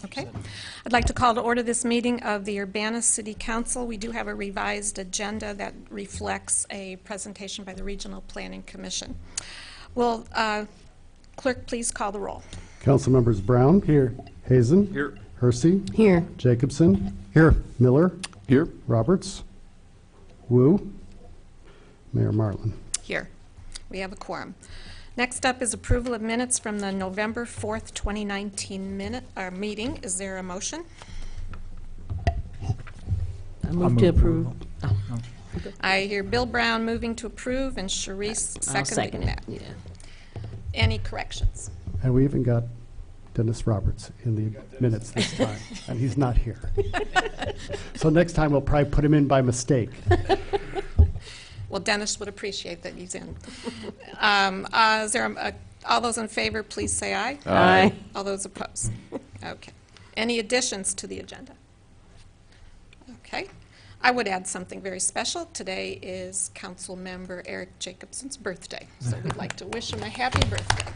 Okay. I'd like to call to order this meeting of the Urbana City Council. We do have a revised agenda that reflects a presentation by the Regional Planning Commission. Will clerk please call the roll? Council members Brown. Here. Hazen. Here. Hersey. Here. Jacobson. Here. Miller. Here. Roberts. Wu. Mayor Marlin. Here. We have a quorum. Next up is approval of minutes from the November 4th, 2019 meeting. Is there a motion? I move to approve. Oh. I hear Bill Brown moving to approve and Sharice I'll seconding second that. it. Yeah. Any corrections? And we even got Dennis Roberts in the minutes this time, and he's not here. So next time we'll probably put him in by mistake. Well, Dennis would appreciate that he's in. Is there all those in favor, please say aye. Aye. All those opposed? Okay. Any additions to the agenda? Okay. I would add something very special. Today is Council Member Eric Jacobson's birthday, so we'd like to wish him a happy birthday.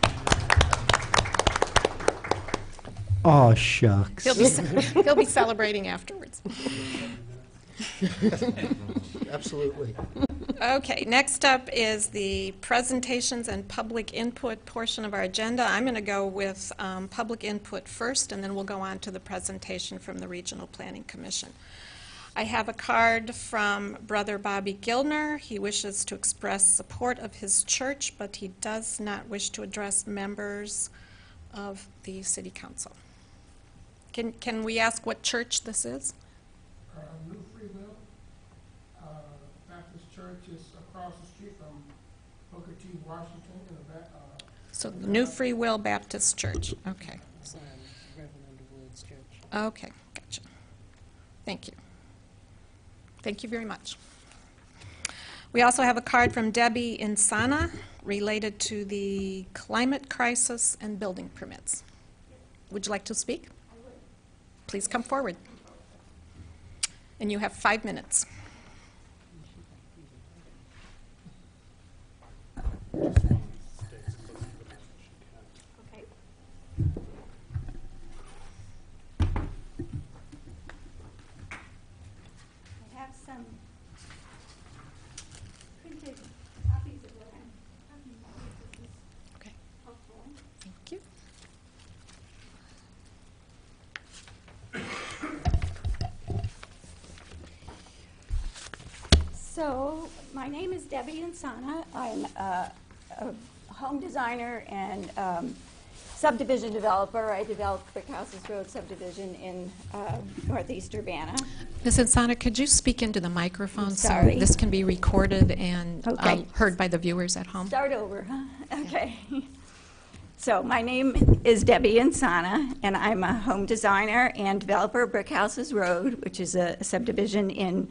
Oh, shucks. He'll be celebrating afterwards. Absolutely. Okay, next up is the presentations and public input portion of our agenda. I'm going to go with public input first, and then we'll go on to the presentation from the Regional Planning Commission. I have a card from Brother Bobby Gilner. He wishes to express support of his church, but he does not wish to address members of the City Council. Can we ask what church this is? New Free Will Baptist Church is across the street from Booker T. Washington in the back. So the New Free Will Baptist Church. Okay. Okay, gotcha. Thank you. Thank you very much. We also have a card from Debbie Insana related to the climate crisis and building permits. Would you like to speak? I would. Please come forward. And you have 5 minutes. Okay. I have some printed copies of what I'm talking about. This is Okay. helpful. Thank you. So, my name is Debbie Insana. I'm a home designer and subdivision developer. I developed Brick Houses Road subdivision in northeast Urbana. Ms. Insana, could you speak into the microphone so Sorry. this can be recorded and Okay. heard by the viewers at home? Start over, huh? Okay. So my name is Debbie Insana, and I'm a home designer and developer of Brick Houses Road, which is a subdivision in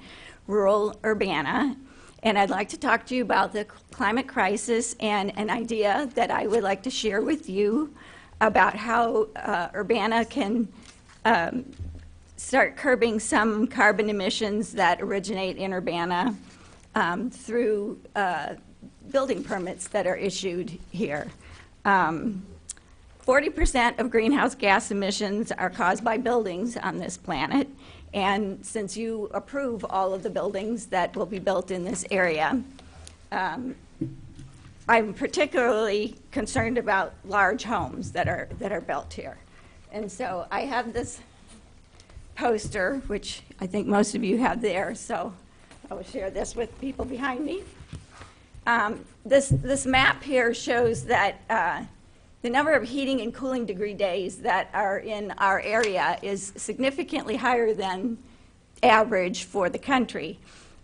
rural Urbana. And I'd like to talk to you about the climate crisis and an idea that I would like to share with you about how Urbana can start curbing some carbon emissions that originate in Urbana through building permits that are issued here. 40% of greenhouse gas emissions are caused by buildings on this planet, and since you approve all of the buildings that will be built in this area, I'm particularly concerned about large homes that are built here. And so I have this poster, which I think most of you have there, so I will share this with people behind me. This map here shows that the number of heating and cooling degree days that are in our area is significantly higher than average for the country.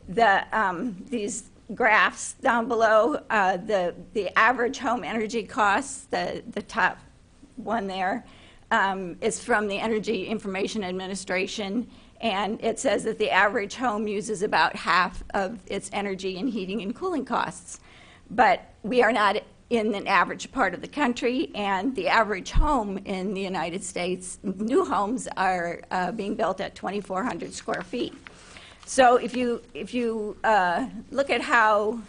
These graphs down below, the average home energy costs, the top one there, is from the Energy Information Administration, and it says that the average home uses about half of its energy in heating and cooling costs. But we are not in an average part of the country, and the average home in the United States, new homes are being built at 2,400 square feet. So if you look at how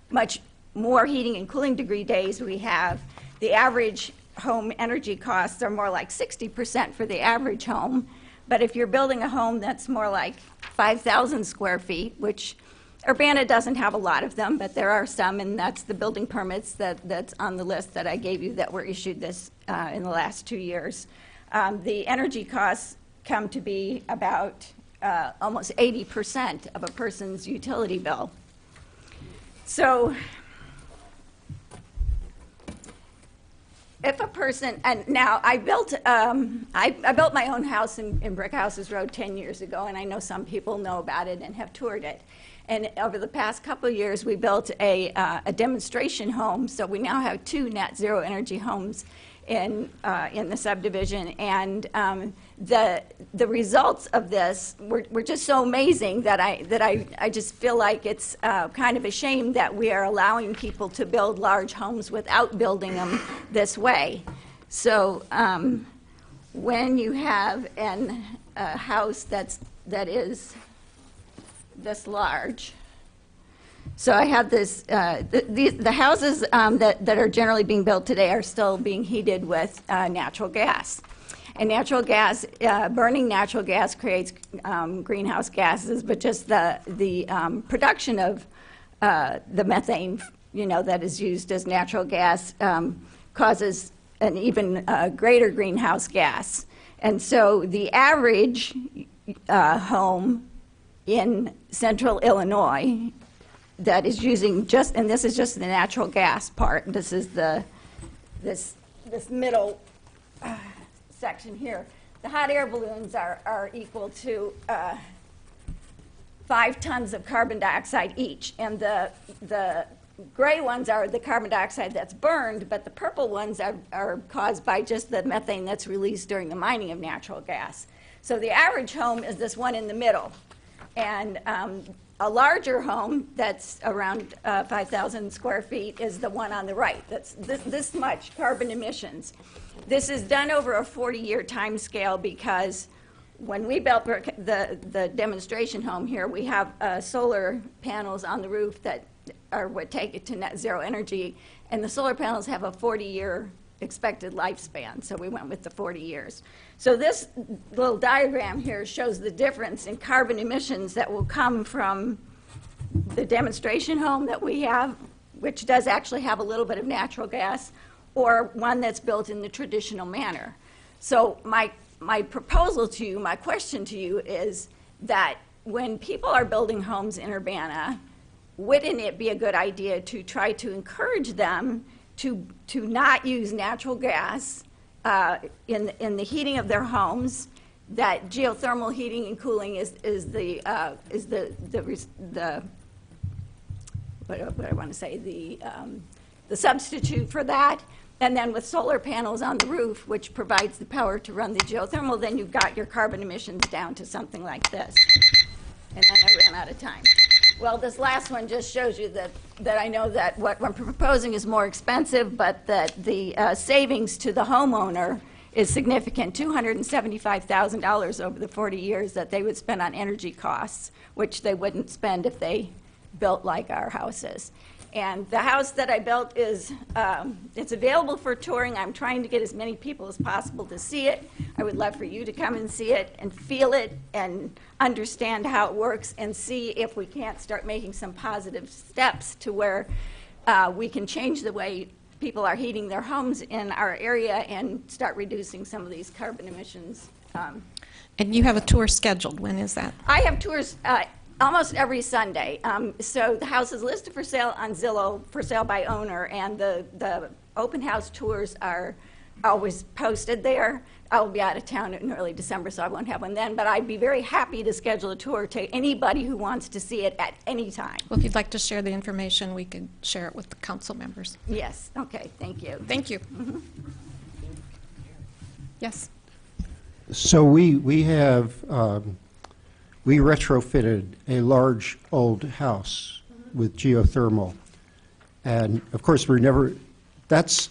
much more heating and cooling degree days we have, the average home energy costs are more like 60% for the average home. But if you're building a home that's more like 5,000 square feet, which Urbana doesn't have a lot of them, but there are some, and that's the building permits that's on the list that I gave you that were issued this in the last 2 years. The energy costs come to be about almost 80% of a person's utility bill. So if a person, and now I built my own house in Brick Houses Road 10 years ago, and I know some people know about it and have toured it. And over the past couple of years, we built a demonstration home, so we now have 2 net zero energy homes in the subdivision. And the results of this were just so amazing that I just feel like it's kind of a shame that we are allowing people to build large homes without building them this way. So when you have a house that is this large. So I have this, the houses that are generally being built today are still being heated with natural gas. And natural gas, burning natural gas creates greenhouse gases, but just the production of the methane, that is used as natural gas causes an even greater greenhouse gas. And so the average home in central Illinois that is using just, and this is just the natural gas part, this is this middle section here. The hot air balloons are equal to 5 tons of carbon dioxide each, and the gray ones are the carbon dioxide that's burned, but the purple ones are caused by just the methane that's released during the mining of natural gas. So the average home is this one in the middle. And a larger home that's around 5,000 square feet is the one on the right. That's this much carbon emissions. This is done over a 40-year time scale because when we built the demonstration home here, we have solar panels on the roof that are what take it to net zero energy, and the solar panels have a 40-year expected lifespan, so we went with the 40 years. So this little diagram here shows the difference in carbon emissions that will come from the demonstration home that we have, which does actually have a little bit of natural gas, or one that's built in the traditional manner. So my proposal to you, my question to you is that when people are building homes in Urbana, wouldn't it be a good idea to try to encourage them to not use natural gas in the heating of their homes? That geothermal heating and cooling is the what I want to say, the substitute for that. And then with solar panels on the roof, which provides the power to run the geothermal, then you've got your carbon emissions down to something like this. And then I ran out of time. Well, this last one just shows you that I know that what I'm proposing is more expensive, but that the savings to the homeowner is significant, $275,000 over the 40 years that they would spend on energy costs, which they wouldn't spend if they built like our houses. And the house that I built is, it's available for touring. I'm trying to get as many people as possible to see it. I would love for you to come and see it and feel it and understand how it works and see if we can't start making some positive steps to where we can change the way people are heating their homes in our area and start reducing some of these carbon emissions. And you have a tour scheduled. When is that? I have tours almost every Sunday. So the house is listed for sale on Zillow, for sale by owner, and the open house tours are always posted there. I will be out of town in early December, so I won't have one then, but I'd be very happy to schedule a tour to anybody who wants to see it at any time. Well, if you'd like to share the information, we could share it with the council members. Yes, okay, thank you. Thank you. Yes. So we have, we retrofitted a large old house with geothermal. And of course, that's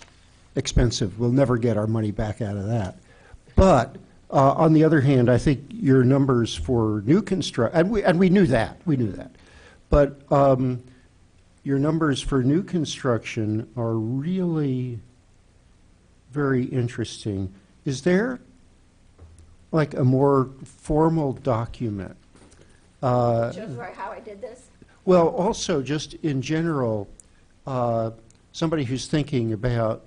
expensive. We'll never get our money back out of that. But on the other hand, I think your numbers for new construction, and we knew that, but your numbers for new construction are really very interesting. Is there like a more formal document? Shows how I did this. Well, also just in general, somebody who's thinking about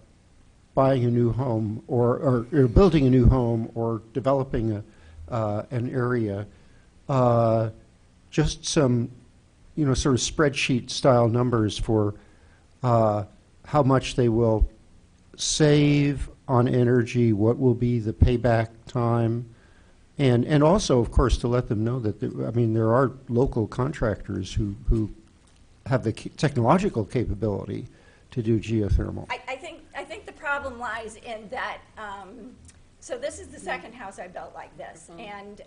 buying a new home or building a new home or developing an area, just some, sort of spreadsheet style numbers for how much they will save on energy, what will be the payback time, and also, of course, to let them know that there are local contractors who have the technological capability to do geothermal. I think the problem lies in that, so this is the second house I built like this, and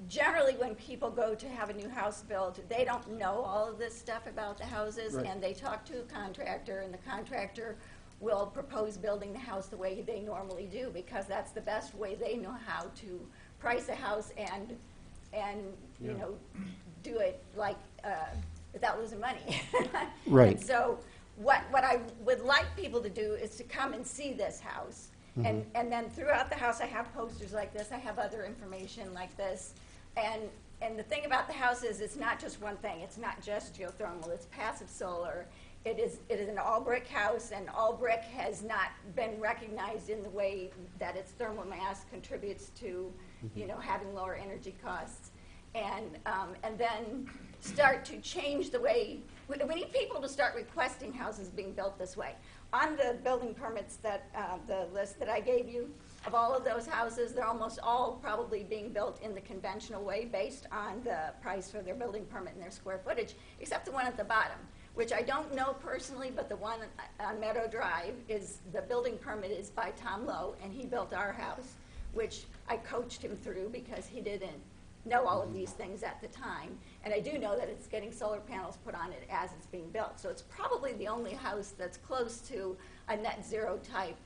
generally when people go to have a new house built, they don't know all of this stuff about the houses, Right. and they talk to a contractor, and the contractor will propose building the house the way they normally do, because that's the best way they know how to price a house and do it like without losing money. Right. And so what I would like people to do is to come and see this house. And then throughout the house I have posters like this, I have other information like this. And the thing about the house is it's not just one thing. It's not just geothermal, it's passive solar. It is an all-brick house, and all-brick has not been recognized in the way that its thermal mass contributes to, having lower energy costs. And then start to change the way, we need people to start requesting houses being built this way. On the building permits that, the list that I gave you, of all of those houses, they're almost all probably being built in the conventional way based on the price for their building permit and their square footage, except the one at the bottom, which I don't know personally, but the one on Meadow Drive the building permit is by Tom Lowe, and he built our house, which I coached him through because he didn't know all of these things at the time. And I do know that it's getting solar panels put on it as it's being built. So it's probably the only house that's close to a net zero type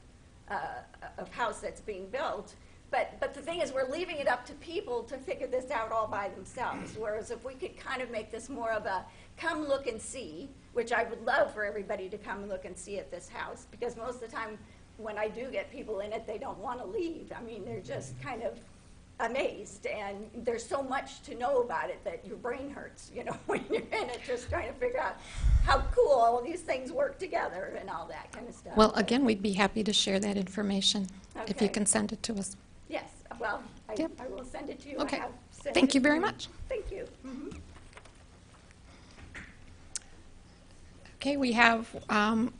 of house that's being built. But the thing is, we're leaving it up to people to figure this out all by themselves. Whereas if we could kind of make this more of a come look and see, which I would love for everybody to come and look and see at this house, because most of the time when I do get people in it, they don't want to leave. I mean, they're just kind of amazed, and there's so much to know about it that your brain hurts, when you're in it, just trying to figure out how cool all of these things work together and all that kind of stuff. Well, again, we'd be happy to share that information if you Okay. can send it to us. Yes, well, Yep. I will send it to you. Okay. I have sent Thank it you to very much. Thank you. Mhm. Okay, we have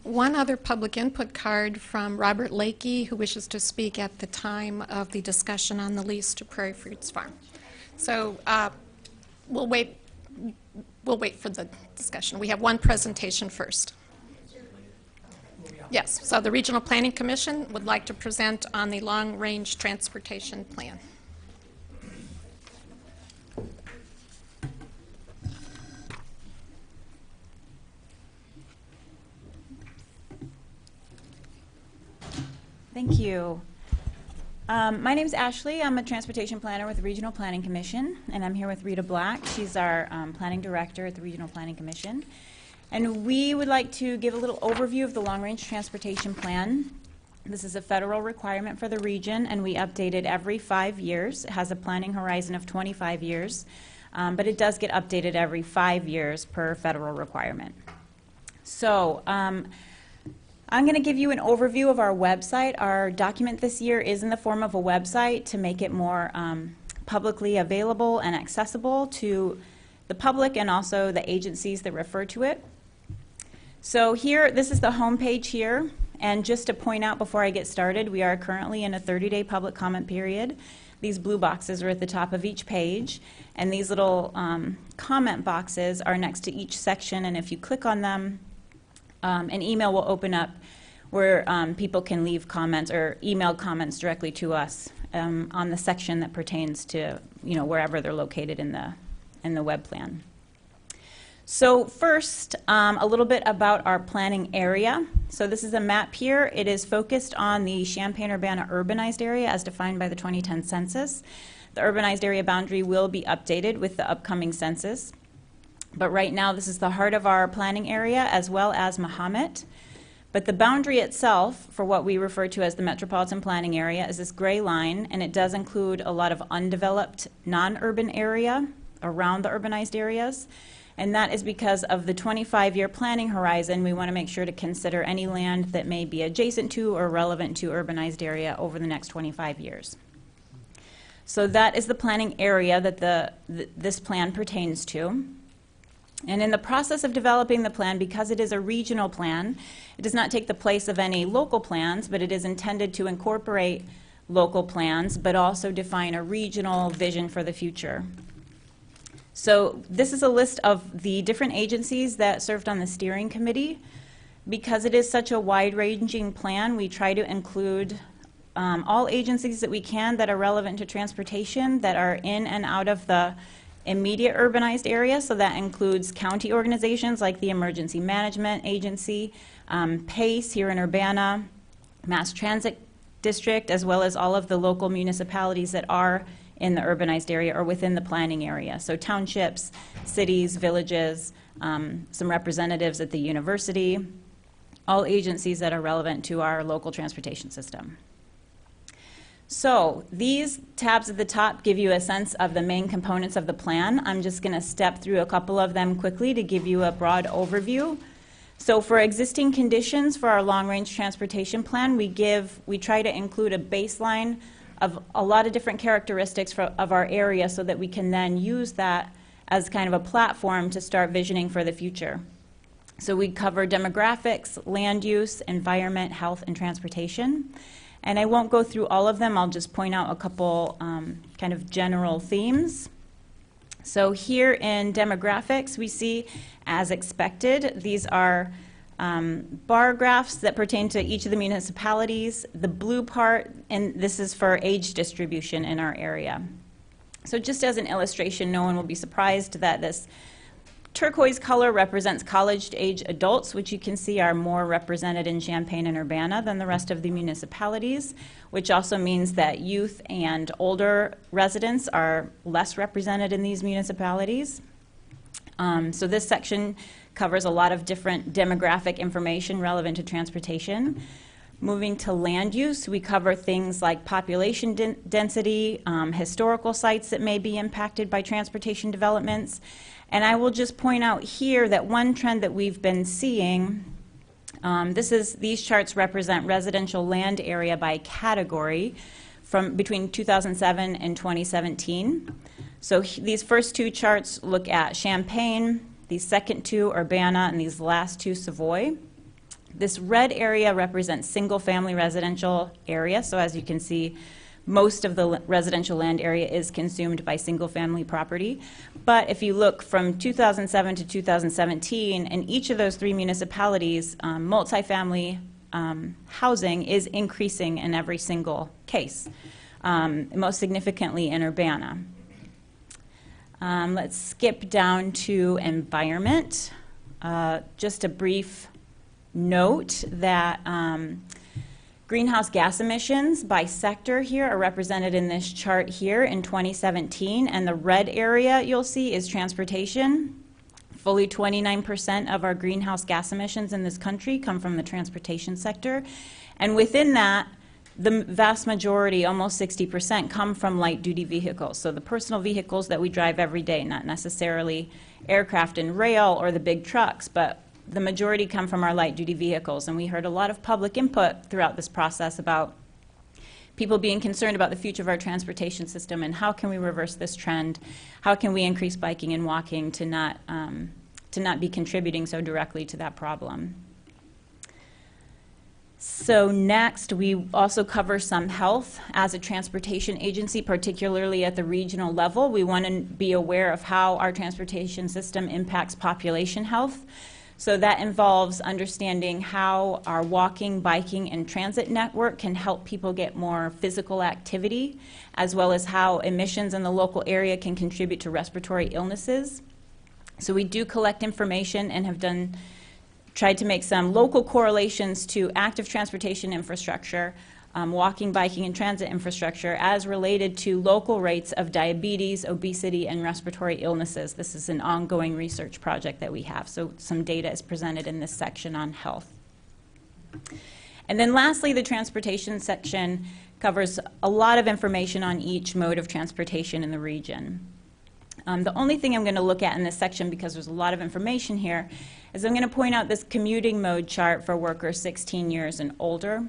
one other public input card from Robert Lakey, who wishes to speak at the time of the discussion on the lease to Prairie Fruits Farm. So we'll wait for the discussion. We have one presentation first. Yes, so the Regional Planning Commission would like to present on the long-range transportation plan. Thank you. My name's Ashley. I'm a transportation planner with the Regional Planning Commission, and I'm here with Rita Black. She's our planning director at the Regional Planning Commission. And we would like to give a little overview of the long-range transportation plan. This is a federal requirement for the region, and we update it every 5 years. It has a planning horizon of 25 years, but it does get updated every 5 years per federal requirement. So I'm going to give you an overview of our website. Our document this year is in the form of a website to make it more publicly available and accessible to the public and also the agencies that refer to it. So here, this is the home page here. And just to point out before I get started, we are currently in a 30-day public comment period. These blue boxes are at the top of each page. And these little comment boxes are next to each section. And if you click on them, an email will open up where people can leave comments or email comments directly to us on the section that pertains to wherever they're located in the web plan. So first, a little bit about our planning area. So this is a map here. It is focused on the Champaign-Urbana urbanized area as defined by the 2010 census. The urbanized area boundary will be updated with the upcoming census. But right now, this is the heart of our planning area, as well as Mahomet. But the boundary itself, for what we refer to as the metropolitan planning area, is this gray line, and it does include a lot of undeveloped, non-urban area around the urbanized areas. And that is because of the 25-year planning horizon. We want to make sure to consider any land that may be adjacent to or relevant to urbanized area over the next 25 years. So that is the planning area that this plan pertains to. And in the process of developing the plan, because it is a regional plan, it does not take the place of any local plans, but it is intended to incorporate local plans, but also define a regional vision for the future. So this is a list of the different agencies that served on the steering committee. Because it is such a wide-ranging plan, we try to include all agencies that we can that are relevant to transportation, that are in and out of the immediate urbanized area. So that includes county organizations like the Emergency Management Agency, PACE here in Urbana, Mass Transit District, as well as all of the local municipalities that are in the urbanized area or within the planning area. So townships, cities, villages, some representatives at the university, all agencies that are relevant to our local transportation system. So these tabs at the top give you a sense of the main components of the plan. I'm just going to step through a couple of them quickly to give you a broad overview. So for existing conditions for our long-range transportation plan, we try to include a baseline of a lot of different characteristics of our area so that we can then use that as kind of a platform to start visioning for the future. So we cover demographics, land use, environment, health, and transportation. And I won't go through all of them. I'll just point out a couple kind of general themes. So here in demographics, we see, as expected, these are bar graphs that pertain to each of the municipalities. The blue part, and this is for age distribution in our area. So just as an illustration, no one will be surprised that this turquoise color represents college-age adults, which you can see are more represented in Champaign and Urbana than the rest of the municipalities, which also means that youth and older residents are less represented in these municipalities. So this section covers a lot of different demographic information relevant to transportation. Moving to land use, we cover things like population density, historical sites that may be impacted by transportation developments. And I will just point out here that one trend that we've been seeing, these charts represent residential land area by category from between 2007 and 2017. So these first two charts look at Champaign, these second two Urbana, and these last two Savoy. This red area represents single-family residential area. So as you can see, most of the residential land area is consumed by single-family property. But if you look from 2007 to 2017, in each of those three municipalities, multifamily housing is increasing in every single case, most significantly in Urbana. Let's skip down to environment. Just a brief note that greenhouse gas emissions by sector here are represented in this chart here in 2017, and the red area you'll see is transportation. Fully 29% of our greenhouse gas emissions in this country come from the transportation sector, and within that, the vast majority, almost 60%, come from light-duty vehicles, so the personal vehicles that we drive every day, not necessarily aircraft and rail or the big trucks, but the majority come from our light-duty vehicles. And we heard a lot of public input throughout this process about people being concerned about the future of our transportation system and how can we reverse this trend, how can we increase biking and walking to not be contributing so directly to that problem. So next, we also cover some health. As a transportation agency, particularly at the regional level, we want to be aware of how our transportation system impacts population health. So that involves understanding how our walking, biking, and transit network can help people get more physical activity, as well as how emissions in the local area can contribute to respiratory illnesses. So we do collect information and have tried to make some local correlations to active transportation infrastructure, walking, biking, and transit infrastructure as related to local rates of diabetes, obesity, and respiratory illnesses. This is an ongoing research project that we have, so some data is presented in this section on health. And then lastly, the transportation section covers a lot of information on each mode of transportation in the region. The only thing I'm going to look at in this section, because there's a lot of information here, is I'm going to point out this commuting mode chart for workers 16 years and older.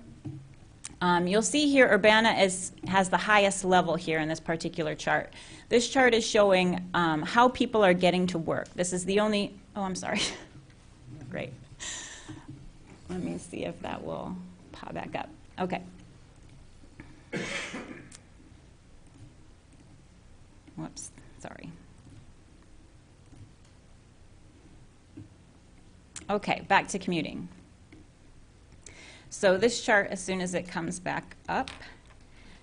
You'll see here Urbana has the highest level here in this particular chart. This chart is showing how people are getting to work. This is the only, oh, I'm sorry. Great. Let me see if that will pop back up. Okay. Whoops, sorry. Okay, back to commuting. So this chart, as soon as it comes back up,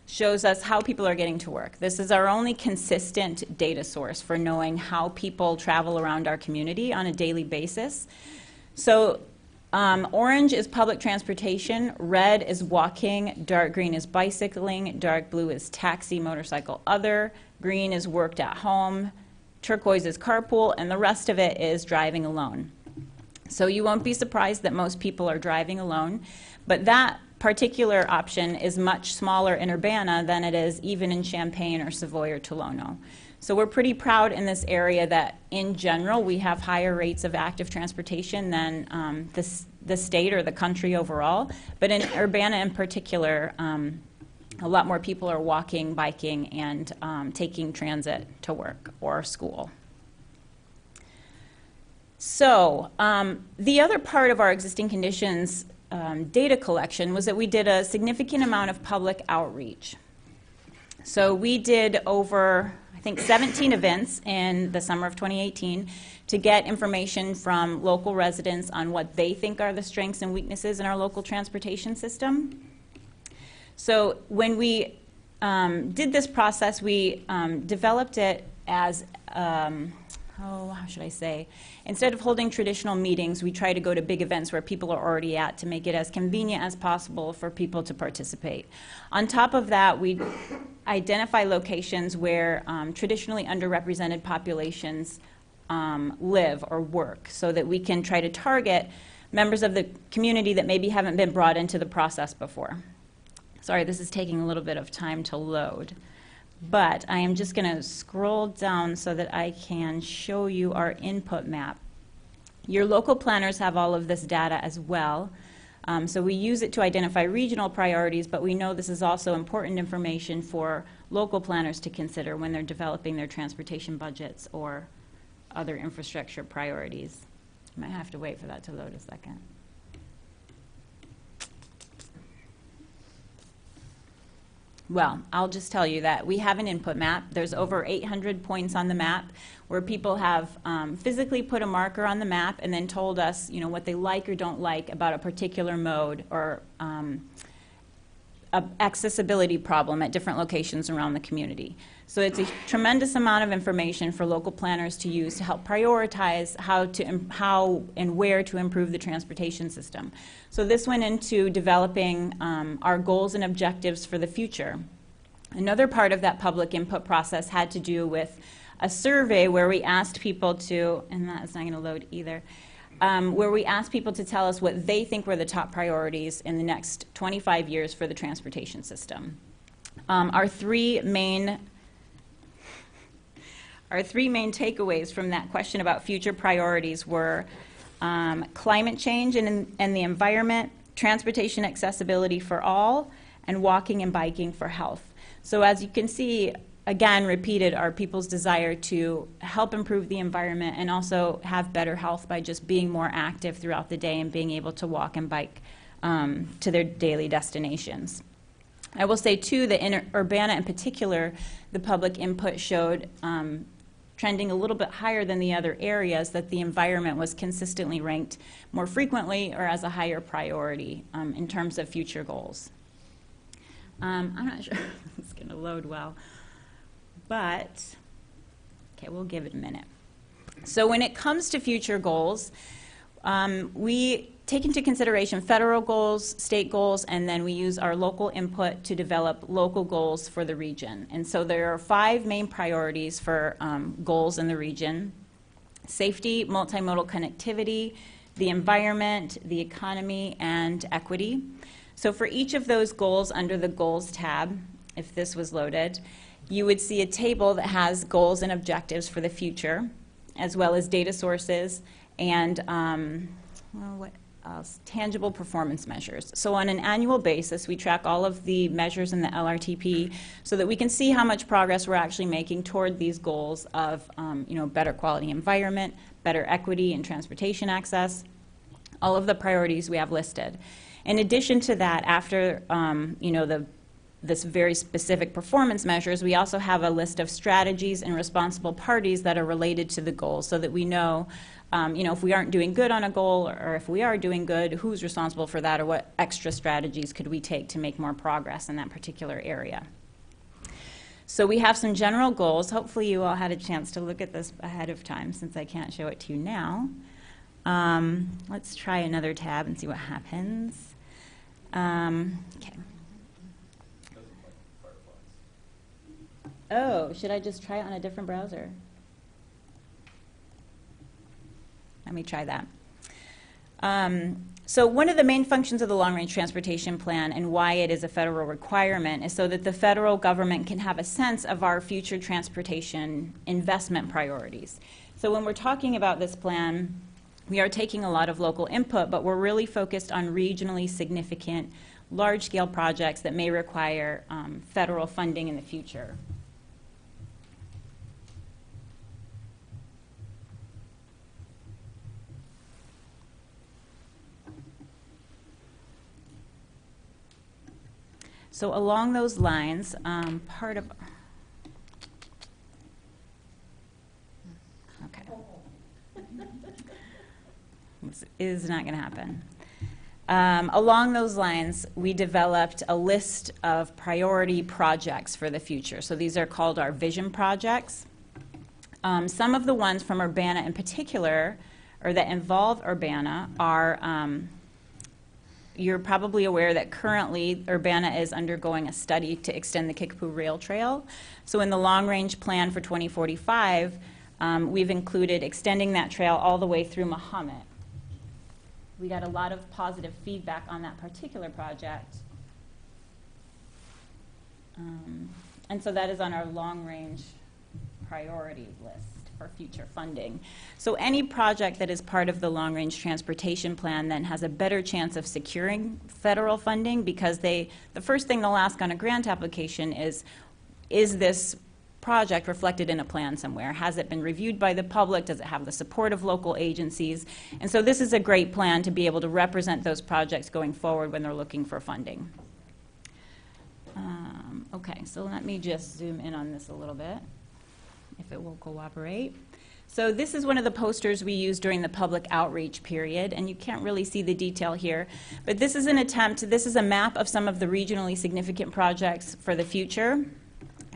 shows us how people are getting to work. This is our only consistent data source for knowing how people travel around our community on a daily basis. So orange is public transportation, red is walking, dark green is bicycling, dark blue is taxi, motorcycle, other, green is worked at home, turquoise is carpool, and the rest of it is driving alone. So you won't be surprised that most people are driving alone, but that particular option is much smaller in Urbana than it is even in Champaign or Savoy or Tolono. So we're pretty proud in this area that in general we have higher rates of active transportation than the state or the country overall, but in Urbana in particular, a lot more people are walking, biking, and taking transit to work or school. So the other part of our existing conditions data collection was that we did a significant amount of public outreach. So we did over, I think, 17 events in the summer of 2018 to get information from local residents on what they think are the strengths and weaknesses in our local transportation system. So when we did this process, we developed it as how should I say? Instead of holding traditional meetings, we try to go to big events where people are already at to make it as convenient as possible for people to participate. On top of that, we identify locations where traditionally underrepresented populations live or work so that we can try to target members of the community that maybe haven't been brought into the process before. Sorry, this is taking a little bit of time to load. But I am just going to scroll down so that I can show you our input map. Your local planners have all of this data as well. So we use it to identify regional priorities, but we know this is also important information for local planners to consider when they're developing their transportation budgets or other infrastructure priorities. I might have to wait for that to load a second. Well, I'll just tell you that we have an input map. There's over 800 points on the map where people have physically put a marker on the map and then told us, you know, what they like or don't like about a particular mode or a accessibility problem at different locations around the community. So it's a tremendous amount of information for local planners to use to help prioritize how and where to improve the transportation system. So this went into developing our goals and objectives for the future. Another part of that public input process had to do with a survey where we asked people to, and that is not going to load either, where we asked people to tell us what they think were the top priorities in the next 25 years for the transportation system. Our three main takeaways from that question about future priorities were climate change and the environment, transportation accessibility for all, and walking and biking for health. So as you can see, again, repeated are people's desire to help improve the environment and also have better health by just being more active throughout the day and being able to walk and bike to their daily destinations. I will say, too, that in Urbana in particular, the public input showed trending a little bit higher than the other areas, that the environment was consistently ranked more frequently or as a higher priority in terms of future goals. I'm not sure if it's going to load well, but okay, we'll give it a minute. So when it comes to future goals, we take into consideration federal goals, state goals, and then we use our local input to develop local goals for the region. And so there are 5 main priorities for goals in the region: safety, multimodal connectivity, the environment, the economy, and equity. So for each of those goals under the Goals tab, if this was loaded, you would see a table that has goals and objectives for the future, as well as data sources and what else? Tangible performance measures. So on an annual basis, we track all of the measures in the LRTP so that we can see how much progress we're actually making toward these goals of better quality environment, better equity and transportation access, all of the priorities we have listed. In addition to that, after this very specific performance measures, we also have a list of strategies and responsible parties that are related to the goals so that we know, if we aren't doing good on a goal or if we are doing good, who's responsible for that or what extra strategies could we take to make more progress in that particular area. So we have some general goals. Hopefully you all had a chance to look at this ahead of time since I can't show it to you now. Let's try another tab and see what happens. Okay. Oh, should I just try it on a different browser? Let me try that. So one of the main functions of the Long-Range Transportation Plan and why it is a federal requirement is so that the federal government can have a sense of our future transportation investment priorities. So when we're talking about this plan, we are taking a lot of local input, but we're really focused on regionally significant, large-scale projects that may require federal funding in the future. So along those lines, part of... Okay. This is not going to happen. Along those lines, we developed a list of priority projects for the future. So these are called our vision projects. Some of the ones from Urbana in particular, or that involve Urbana, are... You're probably aware that currently Urbana is undergoing a study to extend the Kickapoo Rail Trail. So in the long-range plan for 2045, we've included extending that trail all the way through Mahomet. We got a lot of positive feedback on that particular project. And so that is on our long-range priority list for future funding. So any project that is part of the long-range transportation plan then has a better chance of securing federal funding because the first thing they'll ask on a grant application is this project reflected in a plan somewhere? Has it been reviewed by the public? Does it have the support of local agencies? And so this is a great plan to be able to represent those projects going forward when they're looking for funding. Okay, so let me just zoom in on this a little bit, if it will cooperate. So this is one of the posters we used during the public outreach period, and you can't really see the detail here, but this is an attempt, this is a map of some of the regionally significant projects for the future.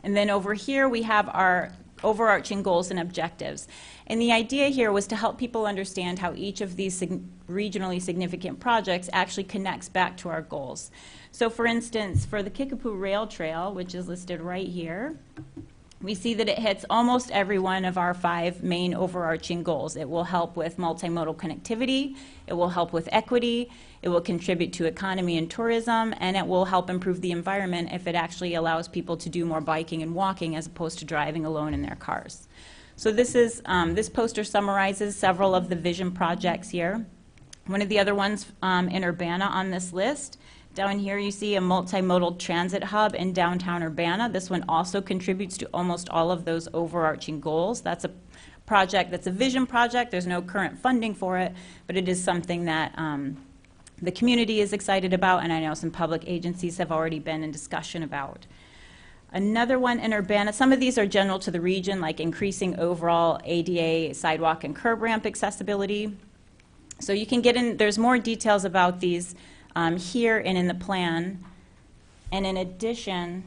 And then over here we have our overarching goals and objectives. And the idea here was to help people understand how each of these regionally significant projects actually connects back to our goals. So for instance, for the Kickapoo Rail Trail, which is listed right here, we see that it hits almost every one of our 5 main overarching goals. It will help with multimodal connectivity, it will help with equity, it will contribute to economy and tourism, and it will help improve the environment if it actually allows people to do more biking and walking as opposed to driving alone in their cars. So this is this poster summarizes several of the vision projects here. One of the other ones in Urbana on this list, down here you see a multimodal transit hub in downtown Urbana. This one also contributes to almost all of those overarching goals. That's a project that's a vision project. There's no current funding for it, but it is something that the community is excited about, and I know some public agencies have already been in discussion about. Another one in Urbana, some of these are general to the region, like increasing overall ADA sidewalk and curb ramp accessibility. So you can get in, there's more details about these here and in the plan. And in addition,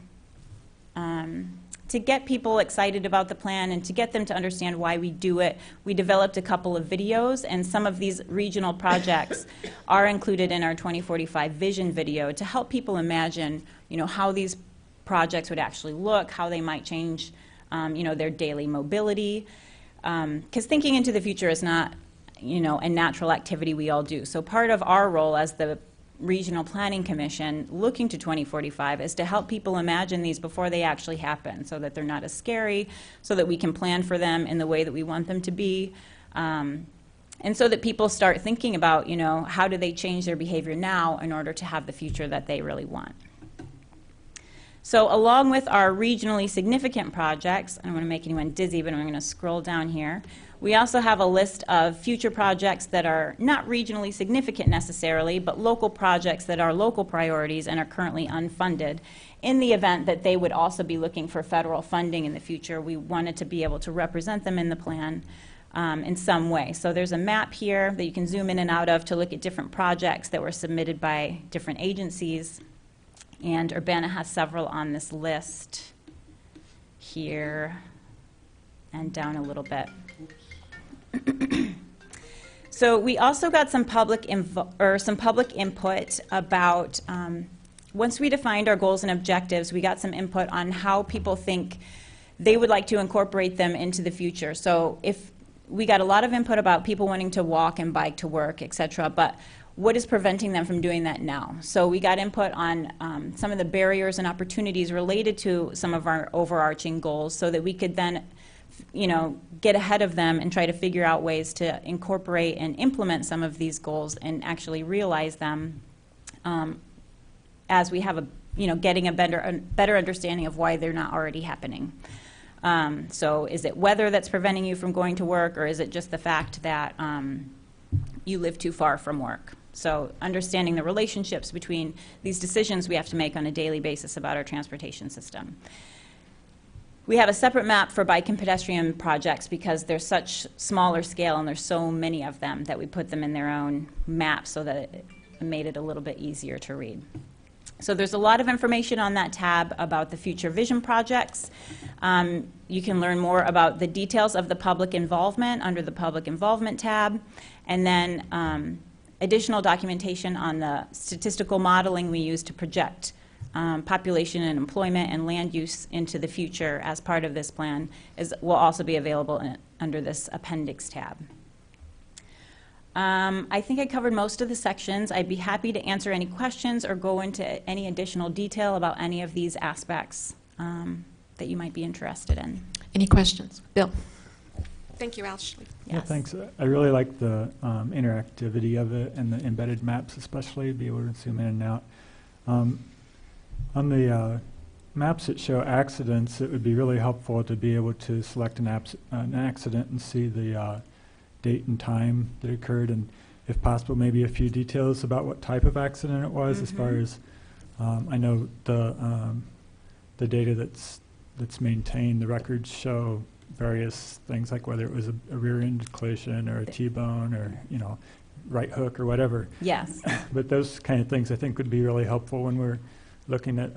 to get people excited about the plan and to get them to understand why we do it, we developed a couple of videos, and some of these regional projects are included in our 2045 vision video to help people imagine, how these projects would actually look, how they might change, their daily mobility. Because thinking into the future is not, a natural activity we all do. So part of our role as the Regional Planning Commission looking to 2045 is to help people imagine these before they actually happen, so that they're not as scary, so that we can plan for them in the way that we want them to be, and so that people start thinking about, how do they change their behavior now in order to have the future that they really want. So along with our regionally significant projects, I don't want to make anyone dizzy, but I'm going to scroll down here. We also have a list of future projects that are not regionally significant necessarily, but local projects that are local priorities and are currently unfunded. In the event that they would also be looking for federal funding in the future, we wanted to be able to represent them in the plan in some way. So there's a map here that you can zoom in and out of to look at different projects that were submitted by different agencies. And Urbana has several on this list here and down a little bit. So we also got some public input about, once we defined our goals and objectives, we got some input on how people think they would like to incorporate them into the future. So if we got a lot of input about people wanting to walk and bike to work, et cetera, but what is preventing them from doing that now? So we got input on some of the barriers and opportunities related to some of our overarching goals, so that we could then get ahead of them and try to figure out ways to incorporate and implement some of these goals and actually realize them as we have getting a better understanding of why they're not already happening. So is it weather that's preventing you from going to work, or is it just the fact that you live too far from work? So understanding the relationships between these decisions we have to make on a daily basis about our transportation system. We have a separate map for bike and pedestrian projects because they're such smaller scale and there's so many of them that we put them in their own map so that it made it a little bit easier to read. So there's a lot of information on that tab about the Future Vision projects. You can learn more about the details of the public involvement under the Public Involvement tab, and then additional documentation on the statistical modeling we use to project population and employment and land use into the future as part of this plan will also be available under this appendix tab. I think I covered most of the sections. I'd be happy to answer any questions or go into any additional detail about any of these aspects that you might be interested in. Any questions? Bill? Thank you, Ashley. Yeah, Yes. thanks. I really like the interactivity of it and the embedded maps especially, be able to zoom in and out. On the maps that show accidents, it would be really helpful to be able to select an accident and see the date and time that occurred, and if possible maybe a few details about what type of accident it was. As far as I know, the data that's maintained, the records show various things like whether it was a rear-end collision or a T-bone or right hook or whatever. Yes. But those kind of things I think would be really helpful when we're looking at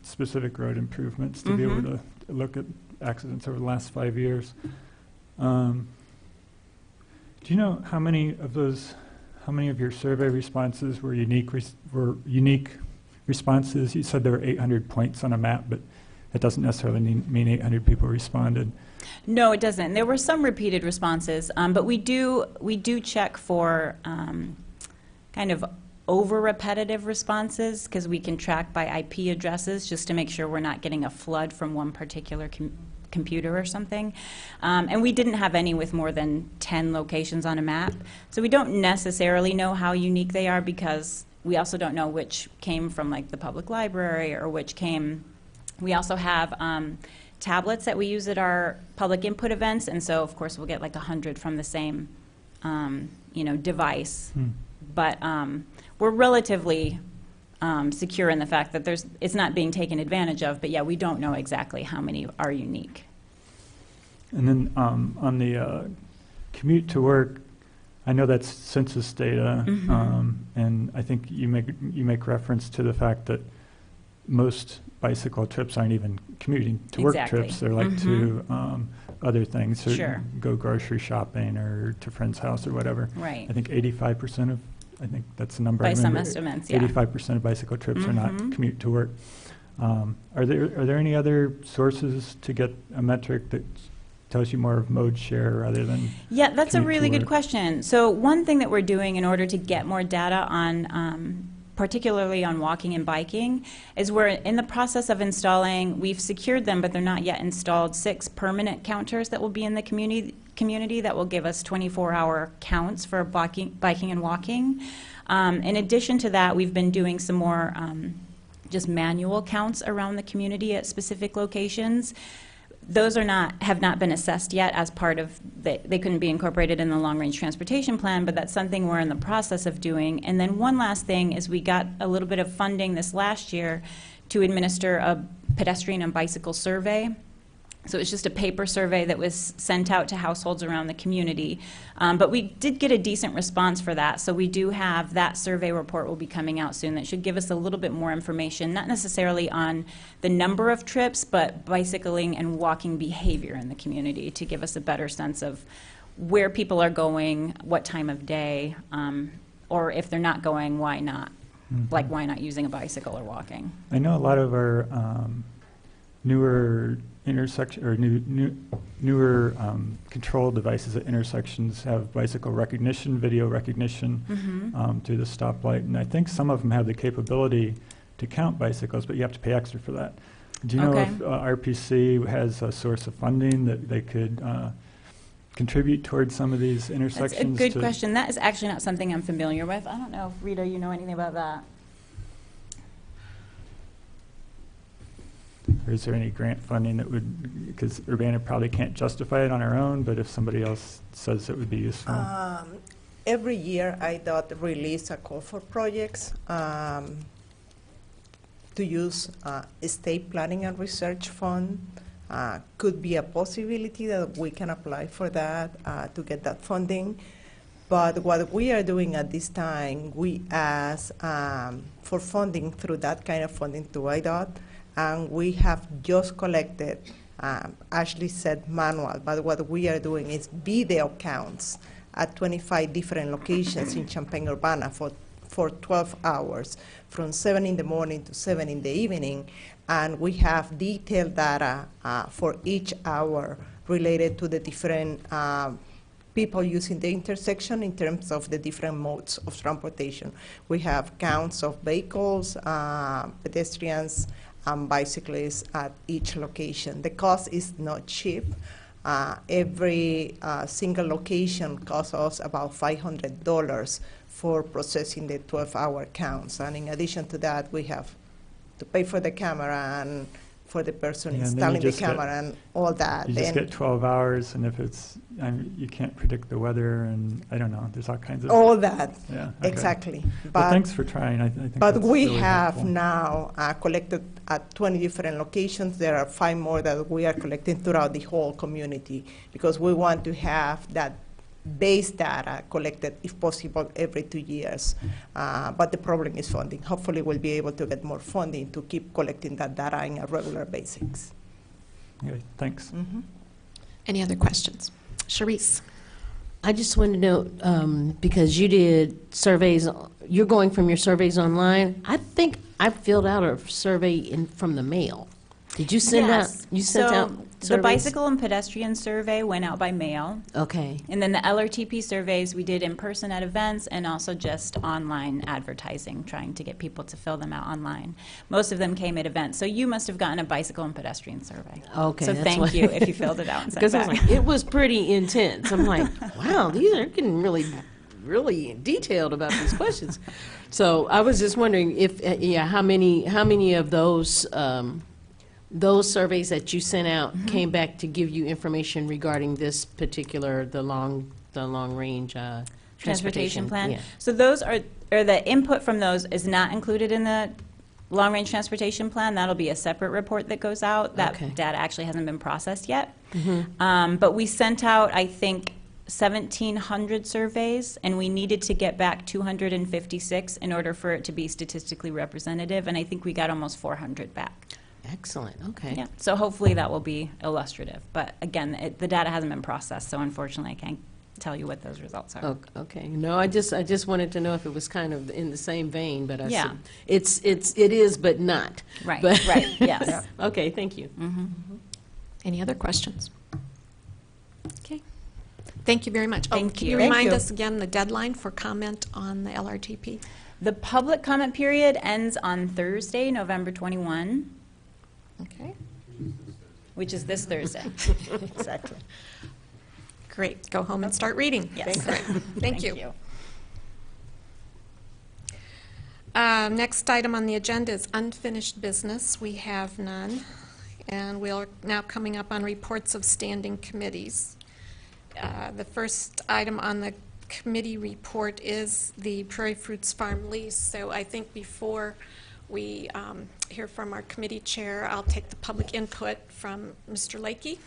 specific road improvements to be able to look at accidents over the last 5 years. Do you know how many of your survey responses were unique responses? You said there were 800 points on a map, but it doesn't necessarily mean 800 people responded. No, it doesn't. There were some repeated responses, but we do check for kind of over-repetitive responses because we can track by IP addresses just to make sure we're not getting a flood from one particular computer or something. And we didn't have any with more than 10 locations on a map. So we don't necessarily know how unique they are because we also don't know which came from like the public library or which came. We also have tablets that we use at our public input events, and so of course we'll get like 100 from the same device. But we're relatively secure in the fact that it's not being taken advantage of, but yeah, we don't know exactly how many are unique. And then on the commute to work, I know that's census data, and I think you make reference to the fact that most bicycle trips aren't even commuting to work trips. They're like to other things, or go grocery shopping or to friend's house or whatever. Right. I think 85% of, I think that's the number. By some estimates, yeah. 85% of bicycle trips are not commute to work. Are there any other sources to get a metric that tells you more of mode share rather than Yeah, that's a commute really to good work. question. So one thing that we're doing in order to get more data on, particularly on walking and biking, is we're in the process of installing, we've secured them, but they're not yet installed, 6 permanent counters that will be in the community that will give us 24-hour counts for biking and walking. In addition to that, we've been doing some more just manual counts around the community at specific locations. Those have not been assessed yet as part of, they couldn't be incorporated in the long-range transportation plan, but that's something we're in the process of doing. And then one last thing is we got a little bit of funding this last year to administer a pedestrian and bicycle survey. So it's just a paper survey that was sent out to households around the community. But we did get a decent response for that. So we do have that survey report will be coming out soon that should give us a little bit more information, not necessarily on the number of trips, but bicycling and walking behavior in the community to give us a better sense of where people are going, what time of day, or if they're not going, why not? Like, why not using a bicycle or walking? I know a lot of our newer intersection or newer control devices at intersections have bicycle recognition, video recognition through the stoplight, and I think some of them have the capability to count bicycles, but you have to pay extra for that. Do you know if RPC has a source of funding that they could contribute towards some of these intersections? That's a good question. That is actually not something I'm familiar with. I don't know if, Rita, you know anything about that? Or is there any grant funding that would, because Urbana probably can't justify it on our own, but if somebody else says it would be useful? Every year, IDOT release a call for projects to use state planning and research fund. Could be a possibility that we can apply for that to get that funding. But what we are doing at this time, we ask for funding through that kind of funding to IDOT. And we have just collected, Ashley said manual, but what we are doing is video counts at 25 different locations in Champaign-Urbana for 12 hours, from 7 in the morning to 7 in the evening. And we have detailed data for each hour related to the different people using the intersection in terms of the different modes of transportation. We have counts of vehicles, pedestrians, bicyclists at each location. The cost is not cheap. Every single location costs us about $500 for processing the 12-hour counts. And in addition to that, we have to pay for the camera and for the person installing the camera and all that. You just get 12 hours, and if it's, you can't predict the weather, and I don't know, there's all kinds of... All that, yeah, okay. Exactly. Well, thanks for trying. I think but that's we really have helpful. now collected at 20 different locations. There are 5 more that we are collecting throughout the whole community because we want to have that base data collected, if possible, every 2 years. But the problem is funding. Hopefully, we'll be able to get more funding to keep collecting that data on a regular basis. Okay, thanks. Mm-hmm. Any other questions? Sharice? I just wanted to know, because you did surveys, you're going from your surveys online. I think I filled out a survey from the mail. Did you send out? You sent out the surveys? bicycle and pedestrian survey went out by mail. Okay. And then the LRTP surveys we did in person at events and also just online advertising, trying to get people to fill them out online. Most of them came at events. So you must have gotten a bicycle and pedestrian survey. Okay. So that's thank why- you if you filled it out and sent Because it I was back. like, it was pretty intense. I'm like, wow, these are getting really detailed about these questions. So I was just wondering if, how many of those surveys that you sent out came back to give you information regarding this particular, the long range Transportation plan. Yeah. So those are the input from those is not included in the long-range transportation plan. That'll be a separate report that goes out. That Okay. data actually hasn't been processed yet. But we sent out, I think, 1,700 surveys, and we needed to get back 256 in order for it to be statistically representative, and I think we got almost 400 back. Excellent. Okay. Yeah. So hopefully that will be illustrative. But again, the data hasn't been processed, so unfortunately I can't tell you what those results are. Okay. No, I just wanted to know if it was kind of in the same vein, but I Yeah. see it is, but not. Right. But Right. Yes. Okay. Thank you. Any other questions? Thank you very much. Thank Can you. you Thank remind you. us again the deadline for comment on the LRTP? The public comment period ends on Thursday, November 21, Okay, which is this Thursday. Exactly. great. Go home and start reading. Yes. Thank you. Next item on the agenda is unfinished business. We have none. And we're now coming up on reports of standing committees. The first item on the committee report is the Prairie Fruits Farm lease. So I think before we hear from our committee chair, I'll take the public input from Mr. Lakey.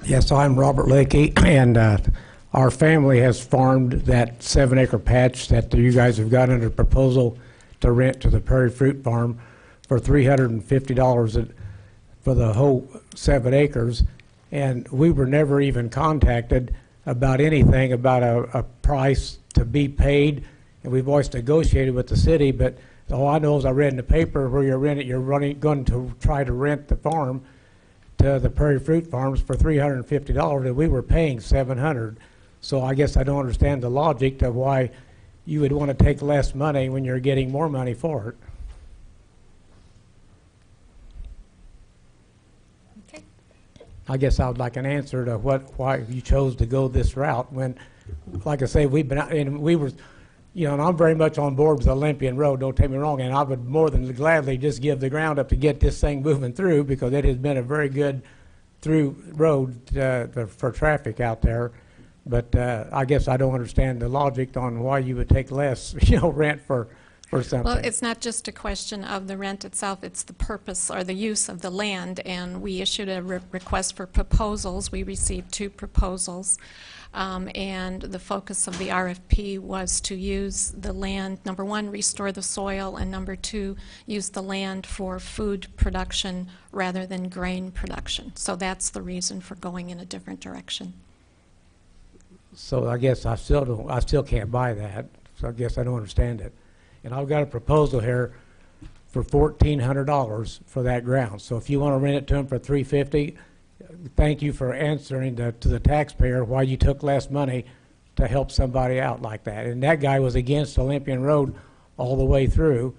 Yes, I'm Robert Lakey, and our family has farmed that 7-acre patch that you guys have got under proposal to rent to the Prairie Fruit Farm for $350 for the whole 7 acres. And we were never even contacted about anything about a price to be paid. And we've always negotiated with the city, but all I know is I read in the paper where you're going to try to rent the farm to the Prairie Fruit Farms for $350, and we were paying $700. So I guess I don't understand the logic of why you would want to take less money when you're getting more money for it. Okay. I guess I would like an answer to why you chose to go this route when, like I say, we've been out, and we were, you know, and I'm very much on board with Olympian Road, don't take me wrong, and I would more than gladly just give the ground up to get this thing moving through because it has been a very good through road for traffic out there. But I guess I don't understand the logic on why you would take less, rent for something. Well, it's not just a question of the rent itself, it's the purpose or the use of the land, and we issued a request for proposals. We received 2 proposals, and the focus of the RFP was to use the land, number 1, restore the soil, and number 2, use the land for food production rather than grain production. So that's the reason for going in a different direction. So I guess I still can't buy that. So I guess I don't understand it. And I've got a proposal here for $1,400 for that ground. So if you want to rent it to them for $350, thank you for answering to the taxpayer why you took less money to help somebody out like that. And that guy was against Olympian Road all the way through,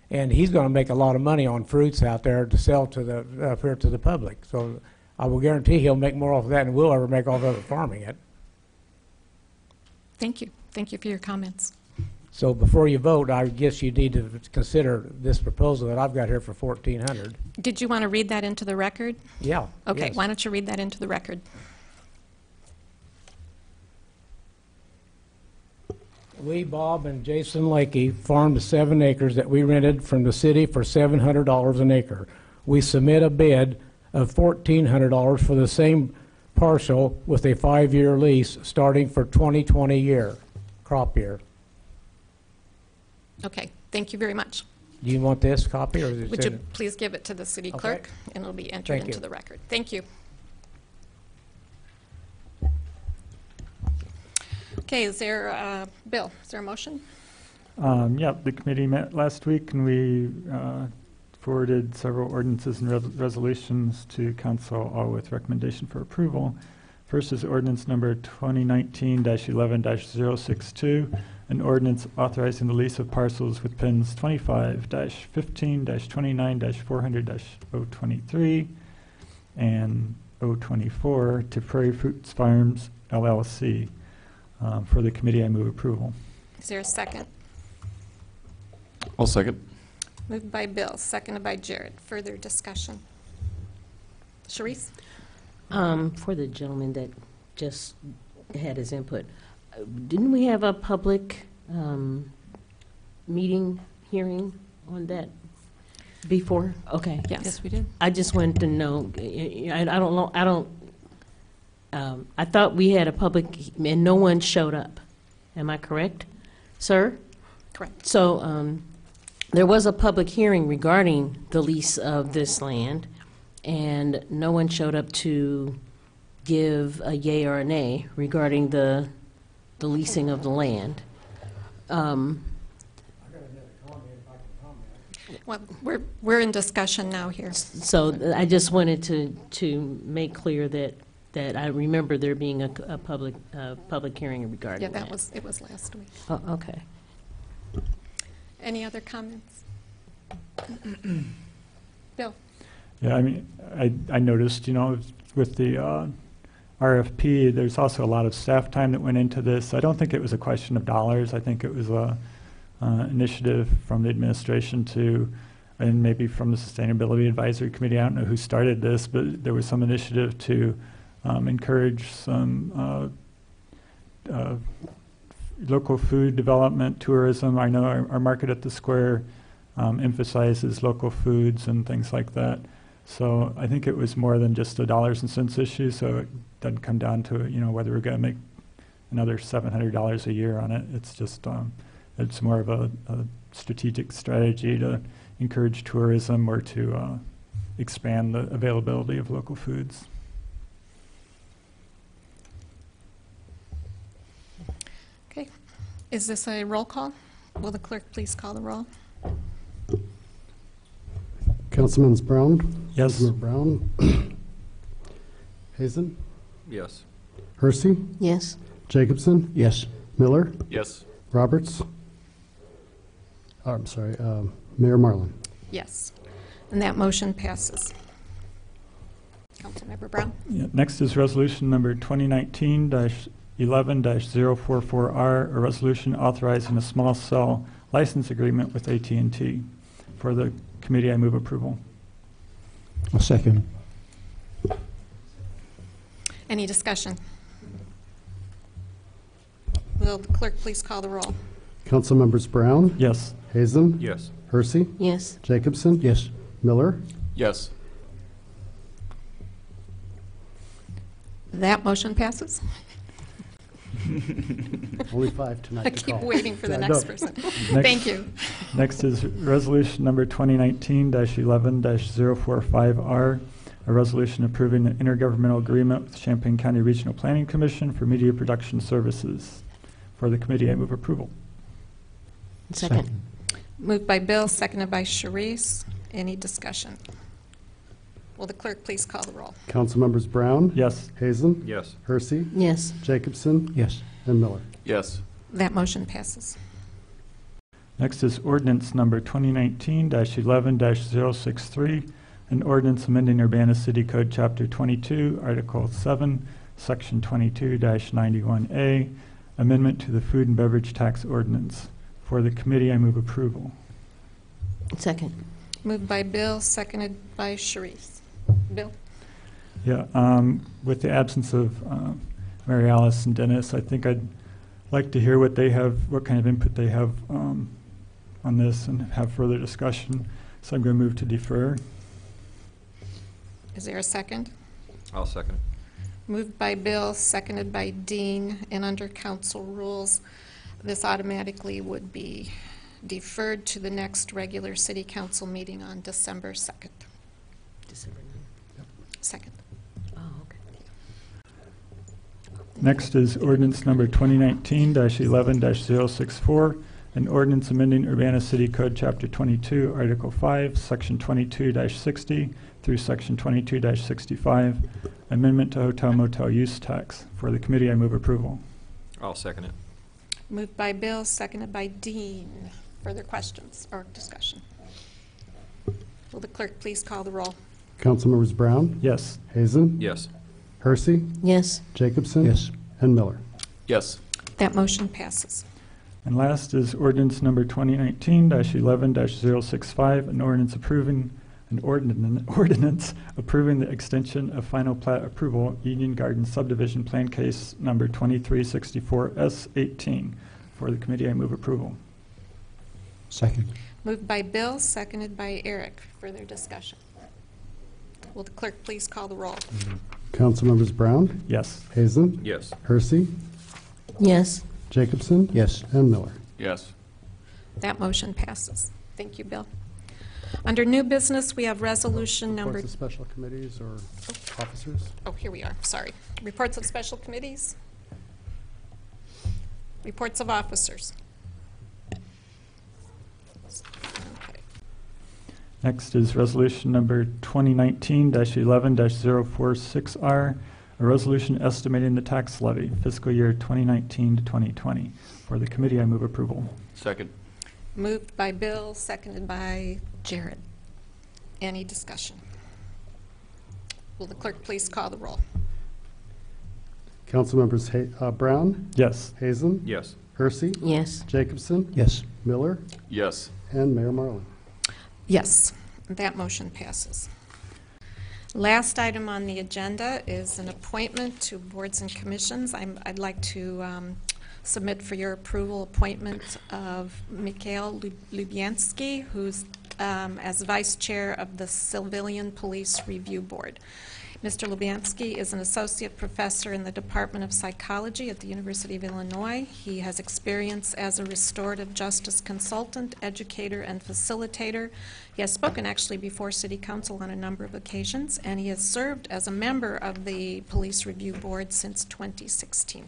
and he's going to make a lot of money on fruits out there to sell to the up here to the public. So I will guarantee he'll make more off of that than we'll ever make off of it farming it. Thank you. Thank you for your comments. So before you vote, I guess you need to consider this proposal that I've got here for $1,400. Did you want to read that into the record? Yeah. Okay, yes. why don't you read that into the record? We, Bob and Jason Lakey, farmed the 7 acres that we rented from the city for $700 an acre. We submit a bid of $1,400 for the same parcel with a 5-year lease starting for 2020 crop year. Okay, thank you very much. Do you want this copy, or is it? Would you please give it to the city clerk, and it'll be entered Thank into you. the record. Thank you. Okay, is there, Bill, is there a motion? Yeah, the committee met last week, and we forwarded several ordinances and resolutions to council, all with recommendation for approval. First is ordinance number 2019-11-062, an ordinance authorizing the lease of parcels with pins 25-15-29-400-023 and 024 to Prairie Fruits Farms LLC. For the committee, I move approval. Is there a second? I'll second. Moved by Bill, seconded by Jared. Further discussion? Sharice? For the gentleman that just had his input, didn't we have a public meeting, hearing on that before? Okay. Yes, we did. I just wanted to know, I don't know, I thought we had a public, and no one showed up. Am I correct, sir? Correct. So there was a public hearing regarding the lease of this land, and no one showed up to give a yay or a nay regarding the leasing of the land. Well, we're in discussion now here. So I just wanted to make clear that I remember there being a public hearing regarding Yeah, that. it was last week. Oh, okay. Any other comments? Bill? Yeah, I mean, I noticed, with the RFP, there's also a lot of staff time that went into this. I don't think it was a question of dollars. I think it was a initiative from the administration and maybe from the Sustainability Advisory Committee. I don't know who started this, but there was some initiative to encourage some local food development, tourism. I know our market at the square emphasizes local foods and things like that. So I think it was more than just a dollars and cents issue. So it doesn't come down to whether we're going to make another $700 a year on it. It's just it's more of a strategic strategy to encourage tourism or to expand the availability of local foods. Okay. Is this a roll call? Will the clerk please call the roll? Councilman Brown? Yes. Councilmember Brown? Hazen? Yes. Hersey? Yes. Jacobson? Yes. Miller? Yes. Roberts? Oh, I'm sorry, Mayor Marlin? Yes. And that motion passes. Councilmember Brown? Yeah. Next is resolution number 2019-11-044R, a resolution authorizing a small cell license agreement with AT&T. For the committee, I move approval. I'll second. Any discussion? Will the clerk please call the roll? Councilmembers Brown? Yes. Hazen? Yes. Hersey? Yes. Jacobson? Yes. Miller? Yes. That motion passes. Only 5 tonight I to keep call. waiting for the Yeah, next no. person. Next- Thank you. Next is resolution number 2019-11-045R, a resolution approving an intergovernmental agreement with Champaign County Regional Planning Commission for media production services. For the committee, I move approval. Second. Moved by Bill, seconded by Sharice. Any discussion? Will the clerk please call the roll? Councilmembers Brown? Yes. Hazen? Yes. Hersey? Yes. Jacobson? Yes. And Miller? Yes. That motion passes. Next is ordinance number 2019-11-063, an ordinance amending Urbana City Code Chapter 22, Article 7, Section 22-91A, amendment to the food and beverage tax ordinance. For the committee, I move approval. Second. Moved by Bill, seconded by Sharice. Bill? Yeah, with the absence of Mary Alice and Dennis, I think I'd like to hear what kind of input they have on this and have further discussion. So I'm going to move to defer. Is there a second? I'll second it. Moved by Bill, seconded by Dean, and under council rules, this automatically would be deferred to the next regular city council meeting on December 2nd. December 2nd. Oh, okay. Next is ordinance number 2019-11-064, an ordinance amending Urbana City Code Chapter 22, Article 5, Section 22-60 through Section 22-65, amendment to hotel motel use tax. For the committee, I move approval. I'll second it. Moved by Bill, seconded by Dean. Further questions or discussion? Will the clerk please call the roll? Councilmembers Brown? Yes. Hazen? Yes. Hersey? Yes. Jacobson? Yes. And Miller? Yes. That motion passes. And last is ordinance number 2019-11-065, an ordinance approving the extension of final plat approval, Union Garden subdivision plan case number 2364S18. For the committee, I move approval. Second. Moved by Bill, seconded by Eric. Further discussion? Will the clerk please call the roll? Councilmembers Brown? Yes. Hazen? Yes. Hersey? Yes. Jacobson? Yes. And Miller? Yes. That motion passes. Thank you, Bill. Under new business, we have resolution number... Reports of special committees or officers? Oh, here we are. Sorry. Reports of special committees. Reports of officers. Okay. Next is resolution number 2019-11-046R, a resolution estimating the tax levy fiscal year 2019 to 2020. For the committee, I move approval. Second. Moved by Bill, seconded by Jared. Any discussion? Will the clerk please call the roll? Councilmembers Brown, Yes. Hazen, Yes. Hersey, Yes. Jacobson, Yes. Miller, Yes. and Mayor Marlin. Yes, that motion passes. Last item on the agenda is an appointment to boards and commissions. I'd like to submit for your approval appointment of Mikhail Lubiansky, who's as Vice Chair of the Civilian Police Review Board. Mr. Lubiansky is an associate professor in the Department of Psychology at the University of Illinois. He has experience as a restorative justice consultant, educator, and facilitator. He has spoken actually before City Council on a number of occasions, and he has served as a member of the Police Review Board since 2016.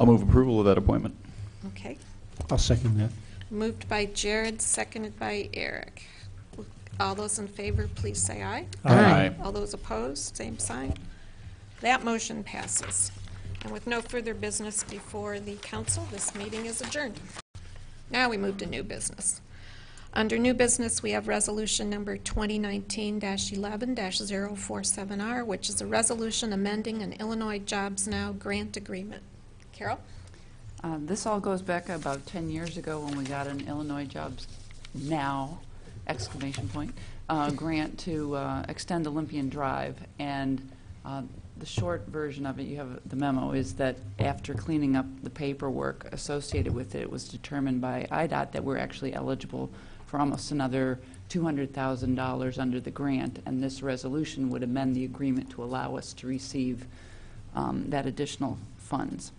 I'll move approval of that appointment. Okay. I'll second that. Moved by Jared, seconded by Eric. All those in favor, please say aye. Aye. All those opposed, same sign. That motion passes. And with no further business before the council, this meeting is adjourned. Now we move to new business. Under new business, we have resolution number 2019-11-047R, which is a resolution amending an Illinois Jobs Now grant agreement. Carol? This all goes back about 10 years ago when we got an Illinois Jobs Now grant to extend Olympian Drive. And the short version of it, you have the memo, is that after cleaning up the paperwork associated with it, it was determined by IDOT that we're actually eligible for almost another $200,000 under the grant, and this resolution would amend the agreement to allow us to receive that additional funds.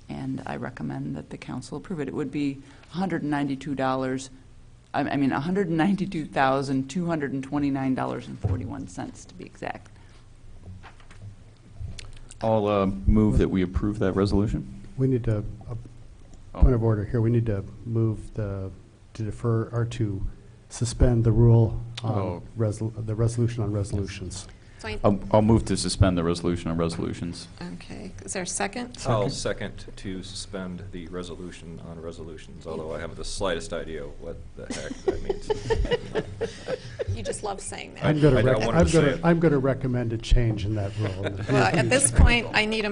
And I recommend that the council approve it. It would be $192,229.41 to be exact. I'll move that we approve that resolution. We need to, point of order here, we need to move to defer or to suspend the rule on the resolution on resolutions. So I'll move to suspend the resolution on resolutions. okay, is there a second? I'll second to suspend the resolution on resolutions, although I haven't the slightest idea what the heck that means. You just love saying that. I'm going I don't want to say it. to recommend a change in that rule. Well, at this point, I need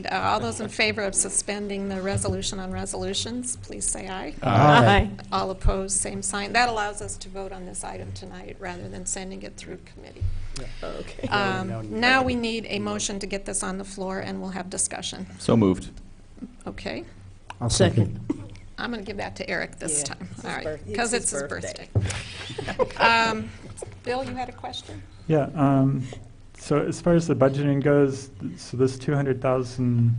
all those in favor of suspending the resolution on resolutions, please say aye. Aye. All opposed, same sign. That allows us to vote on this item tonight rather than sending it through committee. Okay. Now we need a motion to get this on the floor, and we'll have discussion. So moved. Okay? I'll Second. I'm going to give that to Eric this time. it's All his right, birth- because it's it's his his birthday. birthday. Bill, you had a question? Yeah. So as far as the budgeting goes, so this $200,000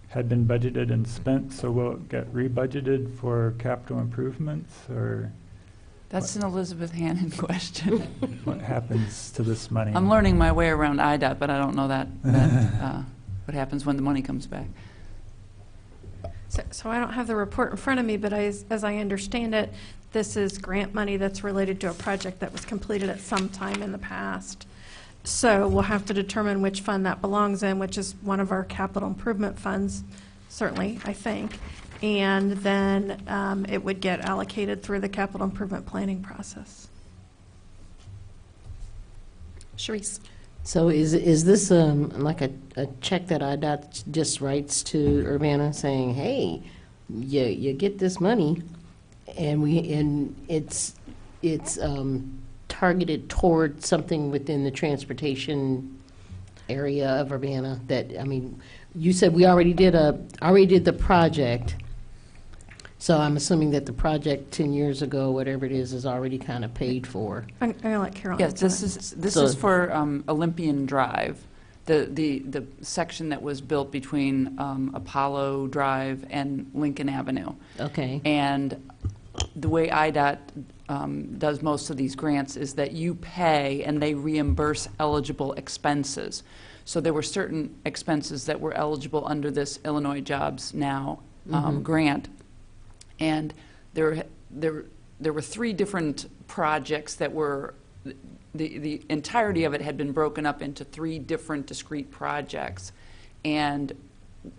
had been budgeted and spent, so will it get rebudgeted for capital improvements, or That's an Elizabeth Hannon question. what happens to this money? I'm learning my way around IDOT, but I don't know that what happens when the money comes back. So I don't have the report in front of me, but as I understand it, this is grant money that's related to a project that was completed at some time in the past. So we'll have to determine which fund that belongs in, which is one of our capital improvement funds, certainly, I think. And then it would get allocated through the capital improvement planning process. Sharice? So is this like a check that IDOT just writes to Urbana saying, hey, you get this money, and it's targeted toward something within the transportation area of Urbana? That, I mean, you said we already did the project. So I'm assuming that the project 10 years ago, whatever it is already kind of paid for. I'm going to let Carol Yes, answer this So- is for Olympian Drive, the section that was built between Apollo Drive and Lincoln Avenue. Okay. And the way IDOT does most of these grants is that you pay and they reimburse eligible expenses. So there were certain expenses that were eligible under this Illinois Jobs Now grant, and there there were 3 different projects that were, the entirety of it had been broken up into 3 different discrete projects, and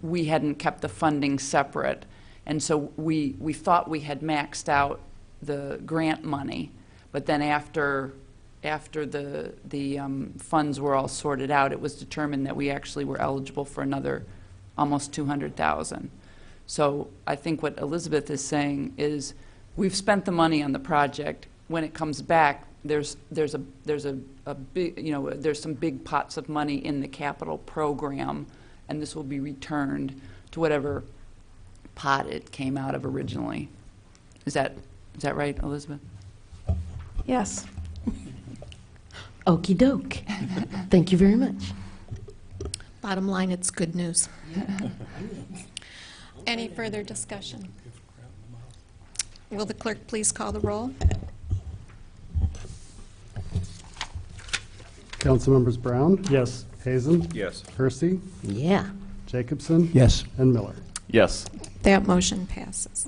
we hadn't kept the funding separate. And so we thought we had maxed out the grant money, but then after the funds were all sorted out, it was determined that we actually were eligible for another almost $200,000. So I think what Elizabeth is saying is we've spent the money on the project. When it comes back, there's a big, you know, there's some big pots of money in the capital program, and this will be returned to whatever pot it came out of originally. Is that right, Elizabeth? Yes. Okey doke. Thank you very much. Bottom line, it's good news. Any further discussion? Will the clerk please call the roll? Councilmembers Brown, Yes. Hazen, Yes. Hersey, Yeah. Jacobson, Yes. and Miller. Yes. That motion passes.